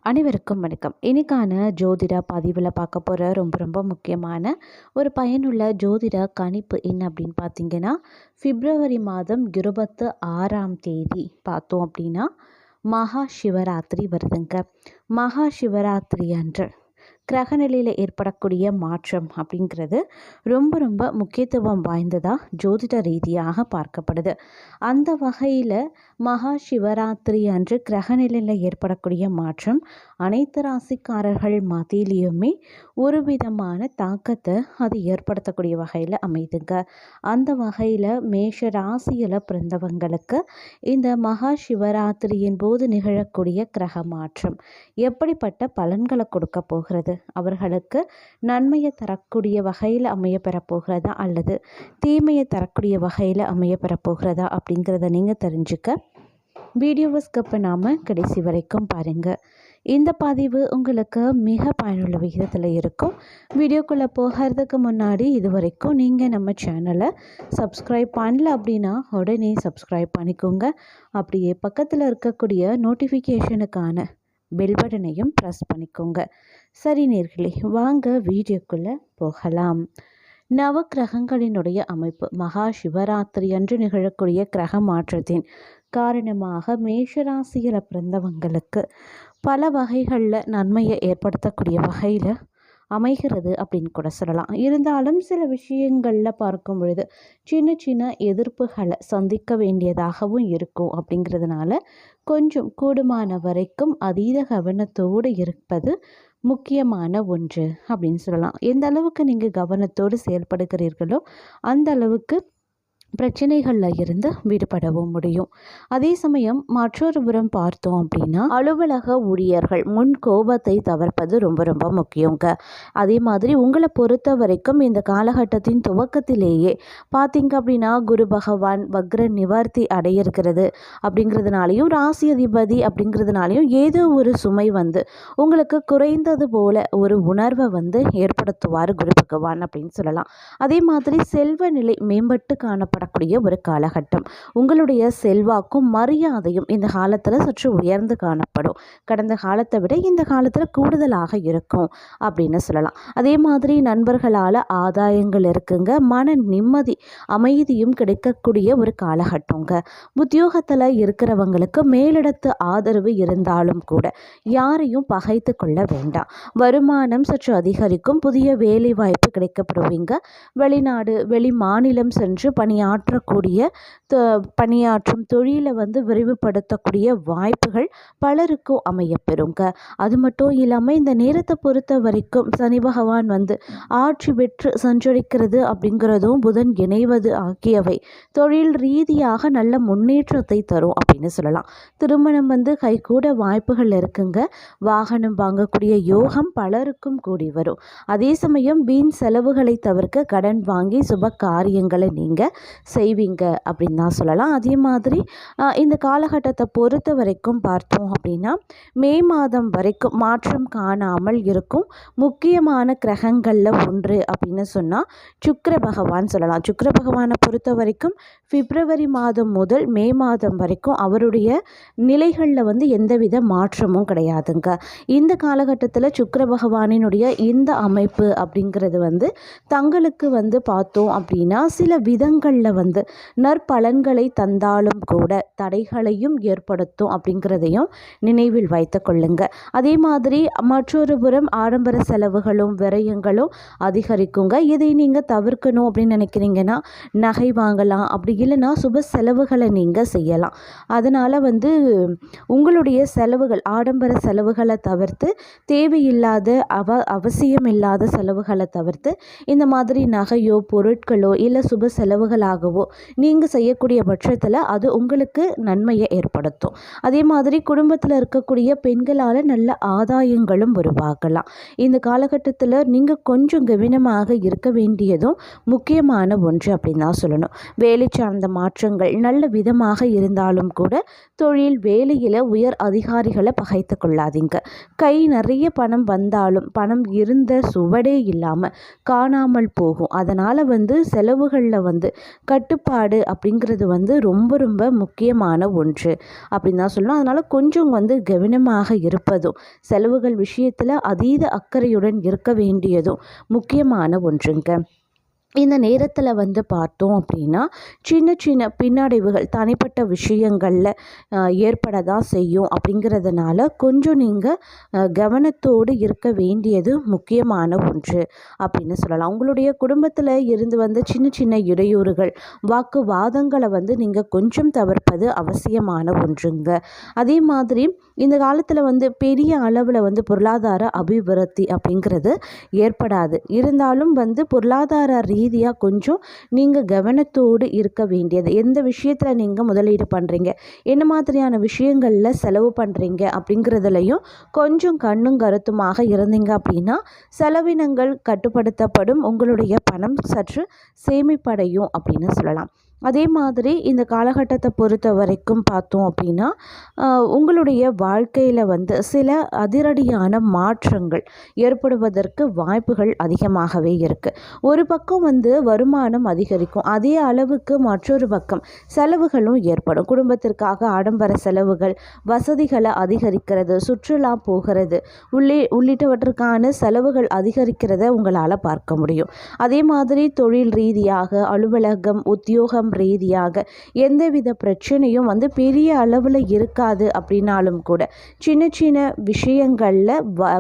அனைவருக்கும் வணக்கம். இன்னைக்கான ஜோதிட பதிவில் பார்க்க போகிற ரொம்ப ரொம்ப முக்கியமான ஒரு பயனுள்ள ஜோதிட கணிப்பு என்ன அப்படின்னு பார்த்தீங்கன்னா, பிப்ரவரி மாதம் 26ஆம் தேதி பார்த்தோம் அப்படின்னா மகா சிவராத்திரி வருதுங்க. மகா சிவராத்திரி அன்று கிரகநிலையில் ஏற்படக்கூடிய மாற்றம் அப்படிங்கிறது ரொம்ப ரொம்ப முக்கியத்துவம் வாய்ந்ததாக ஜோதிட ரீதியாக பார்க்கப்படுது. அந்த வகையில் மகா சிவராத்திரி அன்று கிரகநிலையில் ஏற்படக்கூடிய மாற்றம் அனைத்து ராசிக்காரர்கள் மத்தியிலையுமே ஒரு விதமான தாக்கத்தை அது ஏற்படுத்தக்கூடிய வகையில் அமைதுங்க. அந்த வகையில் மேஷ ராசியில் பிறந்தவங்களுக்கு இந்த மகா சிவராத்திரியின் போது நிகழக்கூடிய கிரக மாற்றம் எப்படிப்பட்ட பலன்களை கொடுக்க போகிறது, அவர்களுக்கு நன்மையை தரக்கூடிய வகையில் அமைய பெறப்போகிறதா அல்லது தீமையை தரக்கூடிய வகையில் அமைய பெறப்போகிறதா அப்படிங்கிறத நீங்கள் தெரிஞ்சுக்க வீடியோவை ஸ்கிப் பண்ணாமல் கடைசி வரைக்கும் பாருங்கள். இந்த பதிவு உங்களுக்கு மிக பயனுள்ள விகிதத்தில் இருக்கும். வீடியோக்குள்ளே போகிறதுக்கு முன்னாடி இது வரைக்கும் நீங்கள் நம்ம சேனலை சப்ஸ்கிரைப் பண்ணல அப்படின்னா உடனே சப்ஸ்கிரைப் பண்ணிக்கோங்க. அப்படியே பக்கத்தில் இருக்கக்கூடிய நோட்டிஃபிகேஷனுக்கான பெல் பட்டனையும் ப்ரெஸ் பண்ணிக்கோங்க. சரி நேர்களே, வாங்க வீடியோக்குள்ளே போகலாம். நவ கிரகங்களினுடைய அமைப்பு மகா சிவராத்திரி அன்று நிகழக்கூடிய கிரக மாற்றத்தின் காரணமாக மேஷராசியில் பிறந்தவங்களுக்கு பல வகைகளில் நன்மையை ஏற்படுத்தக்கூடிய வகையில் அமைகிறது அப்படின்னு கூட சொல்லலாம். இருந்தாலும் சில விஷயங்களில் பார்க்கும் பொழுது சின்ன சின்ன எதிர்ப்புகளை சந்திக்க வேண்டியதாகவும் இருக்கும். அப்படிங்கிறதுனால கொஞ்சம் கூடுமான வரைக்கும் அதீத கவனத்தோடு இருப்பது முக்கியமான ஒன்று அப்படின்னு சொல்லலாம். எந்த அளவுக்கு நீங்கள் கவனத்தோடு செயல்படுகிறீர்களோ அந்த அளவுக்கு பிரச்சனைகளில் இருந்து விடுபடவும் முடியும். அதே சமயம் மற்றொரு புறம் பார்த்தோம் அப்படின்னா அலுவலக ஊழியர்கள் முன் கோபத்தை தவிர்ப்பது ரொம்ப ரொம்ப முக்கியங்க. அதே மாதிரி உங்களை பொறுத்த வரைக்கும் இந்த காலகட்டத்தின் துவக்கத்திலேயே பார்த்தீங்க அப்படின்னா குரு பகவான் வக்ர நிவர்த்தி அடையிருக்கிறது. அப்படிங்கிறதுனாலையும் ராசி அதிபதி அப்படிங்கிறதுனாலையும் ஏதோ ஒரு சுமை வந்து உங்களுக்கு குறைந்தது போல ஒரு உணர்வை வந்து ஏற்படுத்துவார் குரு பகவான் அப்படின்னு சொல்லலாம். அதே மாதிரி செல்வ நிலை மேம்பட்டு காணப்படக்கூடிய ஒரு காலகட்டம். உங்களுடைய செல்வாக்கும் மரியாதையும் இந்த காலத்தில் சற்று உயர்ந்து காணப்படும். கடந்த காலத்தை விட இந்த காலத்தில் கூடுதலாக இருக்கும் அப்படின்னு சொல்லலாம். அதே மாதிரி நண்பர்களால் ஆதாயங்கள் இருக்குங்க. மன நிம்மதி அமைதியும் கிடைக்கக்கூடிய ஒரு காலகட்டங்க. உத்தியோகத்தில் இருக்கிறவங்களுக்கு மேலிடத்து ஆதரவு இருந்தாலும் கூட யாரையும் பகைத்து கொள்ள வேண்டாம். வருமானம் சற்று அதிகரிக்கும். புதிய வேலை வாய்ப்பு கிடைக்கப்படுவீங்க. வெளிநாடு வெளி மாநிலம் சென்று பணியாற்றும் தொழிலை வந்து விரிவுபடுத்தக்கூடிய வாய்ப்புகள் பலருக்கும் அமையப்பெறுங்க. அது மட்டும் இல்லாமல் இந்த நேரத்தை பொறுத்த வரைக்கும் சனி பகவான் வந்து ஆட்சி பெற்று சஞ்சரிக்கிறது அப்படிங்கிறதும் புதன் இணைவது ஆகியவை தொழில் ரீதியாக நல்ல முன்னேற்றத்தை தரும் அப்படின்னு சொல்லலாம். திருமணம் வந்து கைகூட வாய்ப்புகள் இருக்குங்க. வாகனம் வாங்கக்கூடிய யோகம் பலருக்கும் கூடி வரும். அதே சமயம் வீண் செலவுகளை தவிர்க்க கடன் வாங்கி சுப காரியங்களை நீங்கள் செய்வீங்க அப்படின்னு தான் சொல்லலாம். அதே மாதிரி இந்த காலகட்டத்தை பொறுத்த வரைக்கும் பார்த்தோம் அப்படின்னா மே மாதம் வரைக்கும் மாற்றம் காணாமல் இருக்கும் முக்கியமான கிரகங்களில் ஒன்று அப்படின்னு சொன்னால் சுக்கிர பகவான் சொல்லலாம். சுக்கிர பகவானை பொறுத்த வரைக்கும் பிப்ரவரி மாதம் முதல் மே மாதம் வரைக்கும் அவருடைய நிலைகளில் வந்து எந்தவித மாற்றமும் கிடையாதுங்க. இந்த காலகட்டத்தில் சுக்கிர பகவானினுடைய இந்த அமைப்பு அப்படிங்கிறது வந்து தங்களுக்கு வந்து பார்த்தோம் அப்படின்னா சில விதங்களில் வந்து நற்பலன்களை தந்தாலும் கூட தடைகளையும் ஏற்படுத்தும் அப்படிங்கிறதையும் நினைவில் வைத்து கொள்ளுங்க. அதே மாதிரி மற்றொரு புறம் ஆடம்பர செலவுகளும் விரயங்களும் அதிகரிக்குங்க. இதை நீங்கள் தவிர்க்கணும் அப்படின்னு நினைக்கிறீங்கன்னா நகை வாங்கலாம். அப்படி இல்லைன்னா சுப செலவுகளை நீங்கள் செய்யலாம். அதனால் வந்து உங்களுடைய செலவுகள் ஆடம்பர செலவுகளை தவிர்த்து தேவையில்லாத அவசியம் இல்லாத செலவுகளை தவிர்த்து இந்த மாதிரி நகையோ பொருட்களோ இல்லை சுப செலவுகளாகவோ நீங்கள் செய்யக்கூடிய பட்சத்தில் அது உங்களுக்கு நன்மையை ஏற்படுத்தும். அதே மாதிரி குடும்பத்தில் இருக்கக்கூடிய பெண்களால் நல்ல ஆதாயங்களும் உருவாகலாம். இந்த காலகட்டத்தில் நீங்கள் கொஞ்சம் கவனமாக இருக்க வேண்டியதும் முக்கியமான ஒன்று அப்படின்னு தான் சொல்லணும். வேலை சார்ந்த மாற்றங்கள் நல்ல விதமாக இருந்தாலும் கூட தொழில் வேலையில் உயர் அதிகாரிகளை பகைத்து கொள்ளாதீங்க. கை நிறைய பணம் வந்தாலும் பணம் இருந்த சுவடே இல்லாமல் காணாமல் போகும். அதனால் வந்து செலவுகளில் வந்து கட்டுப்பாடு அப்படிங்கிறது வந்து ரொம்ப ரொம்ப முக்கியமான ஒன்று அப்படின்னு தான் சொல்லணும். அதனால் கொஞ்சம் வந்து கவனமாக இருப்பதும் செலவுகள் விஷயத்தில் அதீத அக்கறையுடன் இருக்க வேண்டியதும் முக்கியமான ஒன்றுங்க. இந்த நேரத்தில் வந்து பார்த்தோம் அப்படின்னா சின்ன சின்ன பின்னடைவுகள் தனிப்பட்ட விஷயங்களில் ஏற்பட தான் செய்யும். அப்படிங்கிறதுனால கொஞ்சம் நீங்கள் கவனத்தோடு இருக்க வேண்டியது முக்கியமான ஒன்று அப்படின்னு சொல்லலாம். உங்களுடைய குடும்பத்தில் இருந்து வந்து சின்ன சின்ன இடையூறுகள் வாக்குவாதங்களை வந்து நீங்கள் கொஞ்சம் தவிர்ப்பது அவசியமான ஒன்றுங்க. அதே மாதிரி இந்த காலத்தில் வந்து பெரிய அளவில் வந்து பொருளாதார அபிவிருத்தி அப்படிங்கிறது ஏற்படாது. இருந்தாலும் வந்து பொருளாதார ரீதியாக கொஞ்சம் நீங்கள் கவனத்தோடு இருக்க வேண்டியது, எந்த விஷயத்தில் நீங்கள் முதலீடு பண்ணுறீங்க, என்ன மாதிரியான விஷயங்களில் செலவு பண்ணுறீங்க அப்படிங்கிறதுலையும் கொஞ்சம் கண்ணும் கருத்துமாக இருந்தீங்க அப்படின்னா செலவினங்கள் கட்டுப்படுத்தப்படும், உங்களுடைய பணம் சற்று சேமிப்படையும் அப்படின்னு சொல்லலாம். அதே மாதிரி இந்த காலகட்டத்தை பொறுத்த வரைக்கும் பார்த்தோம் அப்படின்னா உங்களுடைய வாழ்க்கையில் வந்து சில அதிரடியான மாற்றங்கள் ஏற்படுவதற்கு வாய்ப்புகள் அதிகமாகவே இருக்குது. ஒரு பக்கம் வந்து வருமானம் அதிகரிக்கும், அதே அளவுக்கு மற்றொரு பக்கம் செலவுகளும் ஏற்படும். குடும்பத்திற்காக ஆடம்பர செலவுகள், வசதிகளை அதிகரிக்கிறது, சுற்றுலா போகிறது உள்ளிட்டவற்றுக்கான செலவுகள் அதிகரிக்கிறத உங்களால் பார்க்க முடியும். அதே மாதிரி தொழில் ரீதியாக, அலுவலகம், உத்தியோகம் ரீதியாக எந்தவித பிரச்சனையும் வந்து பெரிய அளவில் இருக்காது. அப்படின்னாலும் கூட சின்ன சின்ன விஷயங்களில்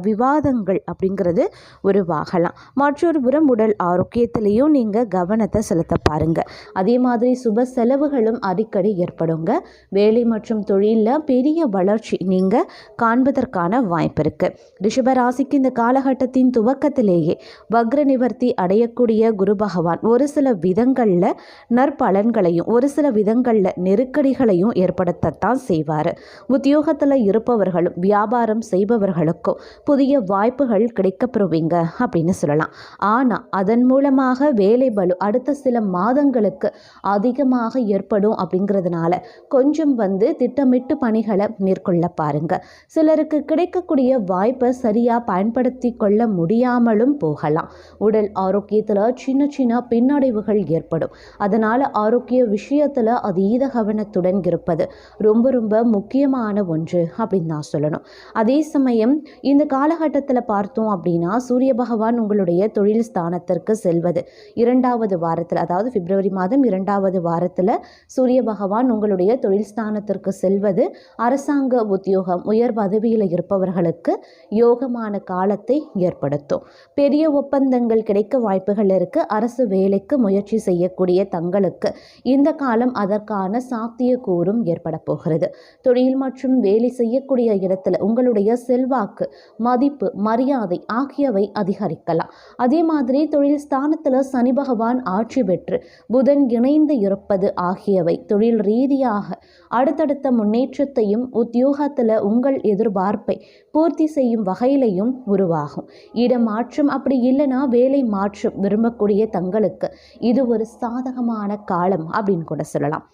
விவாதங்கள் அப்படிங்கிறது உருவாகலாம். மற்றொரு புறம் உடல் ஆரோக்கியத்திலையும் நீங்கள் கவனத்தை செலுத்த பாருங்க. அதே மாதிரி சுப செலவுகளும் அடிக்கடி ஏற்படுங்க. வேலை மற்றும் தொழிலில் பெரிய வளர்ச்சி நீங்கள் காண்பதற்கான வாய்ப்பு இருக்கு. ரிஷபராசிக்கு இந்த காலகட்டத்தின் துவக்கத்திலேயே வக்ர நிவர்த்தி அடையக்கூடிய குரு பகவான் ஒரு சில விதங்களில் நற்பலன்களையும் ஒரு சில விதங்களில் நெருக்கடிகளையும் ஏற்படுத்தத்தான் செய்வார். உத்தியோகத்தில் இருப்பவர்களும் வியாபாரம் செய்பவர்களுக்கும் புதிய வாய்ப்புகள் கிடைக்கப்பெறுவீங்க அப்படின்னு சொல்லலாம். ஆனால் அதன் மூலமாக வேலை பளு அடுத்த சில மாதங்களுக்கு அதிகமாக ஏற்படும். அப்படிங்கிறதுனால கொஞ்சம் வந்து திட்டமிட்டு பணிகளை மேற்கொள்ள பாருங்க. சிலருக்கு கிடைக்கக்கூடிய வாய்ப்பை சரியாக பயன்படுத்தி கொள்ள முடியாமலும் போகலாம். உடல் ஆரோக்கியத்தில் சின்ன சின்ன பின்னடைவுகள் ஏற்படும். அதனால் ஆரோக்கிய விஷயத்தில் அதீத கவனத்துடன் இருப்பது ரொம்ப ரொம்ப முக்கியமான ஒன்று அப்படின்னு நான் சொல்லணும். அதே சமயம் இந்த காலகட்டத்தில் பார்த்தோம் அப்படின்னா சூரிய பகவான் உங்களுடைய தொழில் ஸ்தானத்திற்கு செல்வது 2வது வாரத்தில், அதாவது பிப்ரவரி மாதம் 2வது வாரத்தில் சூரிய பகவான் உங்களுடைய தொழில் ஸ்தானத்திற்கு செல்வது அரசாங்க உத்தியோகம், உயர் பதவியில் இருப்பவர்களுக்கு யோகமான காலத்தை ஏற்படுத்தும். பெரிய ஒப்பந்தங்கள் கிடைக்க வாய்ப்புகள் இருக்கு. அரசு வேலைக்கு முயற்சி செய்யக்கூடிய தங்களுக்கு இந்த காலம் அதற்கான சாத்தியக்கூறும் ஏற்பட போகிறது. தொழில் மற்றும் வேலை செய்யக்கூடிய இடத்துல உங்களுடைய செல்வாக்கு, மதிப்பு, மரியாதை ஆகியவை அதிகரிக்கலாம். அதே மாதிரி தொழில் ஸ்தானத்தில் சனி பகவான் ஆட்சி பெற்று புதன் இணைந்து இருப்பது ஆகியவை தொழில் ரீதியாக அடுத்தடுத்த முன்னேற்றத்தையும் உத்தியோகத்தில் உங்கள் எதிர்பார்ப்பை பூர்த்தி செய்யும் வகையிலையும் உருவாகும். இடமாற்றம் அப்படி இல்லைன்னா வேலை மாற்றம் விரும்பக்கூடிய தங்களுக்கு இது ஒரு சாதகமான காலம் அப்படின்னு கூட சொல்லலாம்.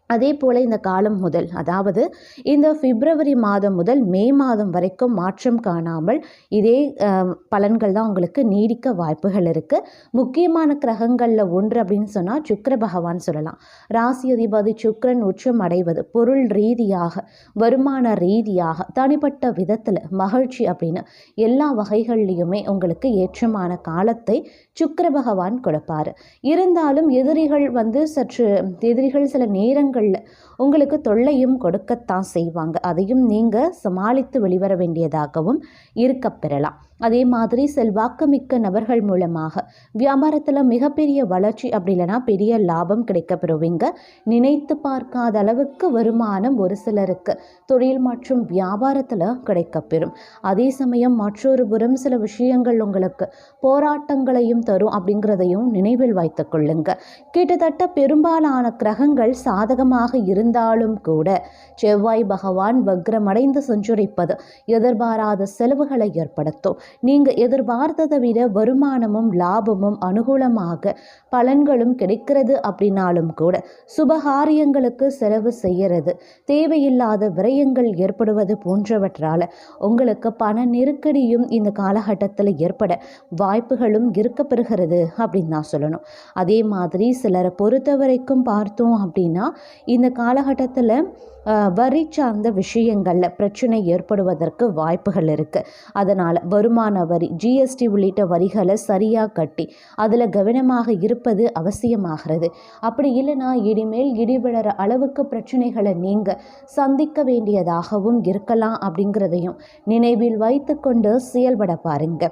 அதே போல் இந்த காலம் முதல், அதாவது இந்த பிப்ரவரி மாதம் முதல் மே மாதம் வரைக்கும் மாற்றம் காணாமல் இதே பலன்கள் தான் உங்களுக்கு நீடிக்க வாய்ப்புகள் இருக்குது. முக்கியமான கிரகங்களில் ஒன்று அப்படின்னு சொன்னால் சுக்கிர பகவான் சொல்லலாம். ராசி அதிபதி சுக்கிரன் உச்சம் அடைவது பொருள் ரீதியாக, வருமான ரீதியாக, தனிப்பட்ட விதத்தில் மகிழ்ச்சி அப்படின்னு எல்லா வகைகள்லையுமே உங்களுக்கு ஏற்றமான காலத்தை சுக்கிர பகவான் கொடுப்பார். இருந்தாலும் எதிரிகள் சில நேரங்கள் உங்களுக்கு தொல்லையும் கொடுக்கத்தான் செய்வாங்க. அதையும் நீங்கள் சமாளித்து வெளிவர வேண்டியதாகவும் இருக்க பெறலாம். அதே மாதிரி செல்வாக்கு மிக்க நபர்கள் மூலமாக வியாபாரத்தில் மிகப்பெரிய வளர்ச்சி அப்படி இல்லைனா பெரிய லாபம் கிடைக்க பெறுவீங்க. நினைத்து பார்க்காத அளவுக்கு வருமானம் ஒரு சிலருக்கு தொழில் மற்றும் வியாபாரத்தில் கிடைக்கப்பெறும். அதே சமயம் மற்றொரு புறம் சில விஷயங்கள் உங்களுக்கு போராட்டங்களையும் தரும் அப்படிங்கிறதையும் நினைவில் வைத்து கொள்ளுங்க. கிட்டத்தட்ட பெரும்பாலான கிரகங்கள் சாதகமாக இருந்த இருந்தாலும் கூட செவ்வாய் பகவான் வக்ரமடைந்து சஞ்சரிப்பது எதிர்பாராத செலவுகளை ஏற்படுத்தும். நீங்கள் எதிர்பார்த்ததை விட வருமானமும் லாபமும் அனுகூலமாக பலன்களும் கிடைக்கிறது அப்படின்னாலும் கூட சுபகாரியங்களுக்கு செலவு செய்யறது, தேவையில்லாத விரயங்கள் ஏற்படுவது போன்றவற்றால் உங்களுக்கு பண நெருக்கடியும் இந்த காலகட்டத்தில் ஏற்பட வாய்ப்புகளும் இருக்கப்பெறுகிறது அப்படின்னு தான் சொல்லணும். அதே மாதிரி சிலரை பொறுத்த வரைக்கும் பார்த்தோம் அப்படின்னா இந்த காலகட்டத்தில் வரி சார்ந்த விஷயங்களில் பிரச்சனை ஏற்படுவதற்கு வாய்ப்புகள் இருக்குது. அதனால் வருமான வரி, ஜிஎஸ்டி உள்ளிட்ட வரிகளை சரியாக கட்டி அதில் கவனமாக இருப்பது அவசியமாகிறது. அப்படி இல்லைன்னா இனிமேல் இடிவிழற அளவுக்கு பிரச்சனைகளை நீங்கள் சந்திக்க வேண்டியதாகவும் இருக்கலாம் அப்படிங்கிறதையும் நினைவில் வைத்து கொண்டு செயல்பட பாருங்க.